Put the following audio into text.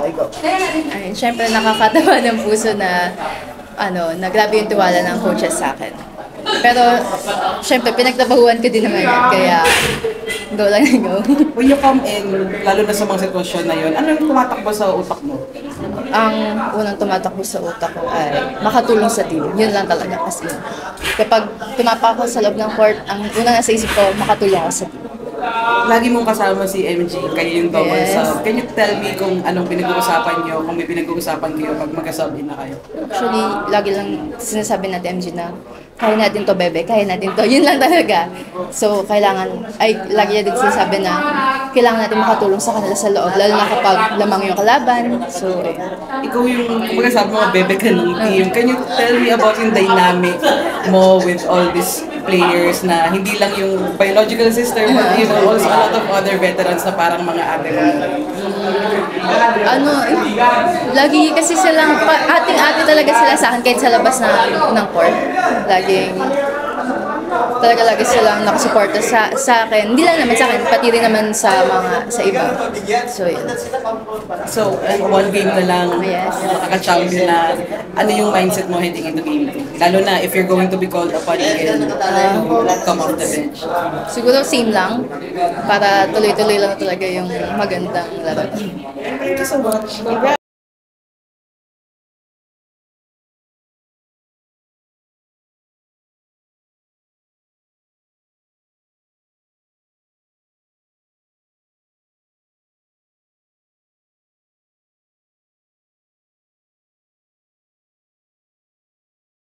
Ikaw. Ay, syempre nakakatawa ng puso na na grabe yung tiwala ng coaches sa akin. Pero syempre pinagtrabahuan ko din naman yan, kaya go lang na go. When you come in, lalo na sa mga sitwasyon na yun, ano yung tumatakbo sa utak mo? Ang unang tumatakbo sa utak ko ay makatulong sa team. Yun lang talaga kasi. Kapag tumapak ako sa loob ng court, ang unang nasa isip ko, makatulong ako sa team. Lagi mong kasama si MG, kayo yung double Yes. sub. Can you tell me kung anong pinag-uusapan nyo, kung may pinag-uusapan kayo pag magka-sub in na kayo? Actually, lagi lang sinasabi natin MG na kaya natin to, bebe, kaya natin to. Yun lang talaga. So, lagi niya din sinasabi na kailangan natin makatulong sa kanila sa loob, lalo na kapag lamang yung kalaban. So, Ikaw yung, kumbaga sabi mo, bebe ka ng team. Can you tell me about yung dynamic mo with all these players na hindi lang yung biological sister, but you know, also a lot of other veterans na parang mga ate mo? lagi kasi silang, ating-ate talaga sila sa akin kahit sa labas ng court. Lagi silang nakasuporta sa akin. Hindi lang naman sa akin, pati rin naman sa iba. So, yun. So, one game na lang, Yes. makaka-champion na, ano yung mindset mo heading into game 2? Lalo na if you're going to be called upon again, come off the bench. Siguro same lang, para tuloy-tuloy lang talaga yung magandang laro. Thank you so much.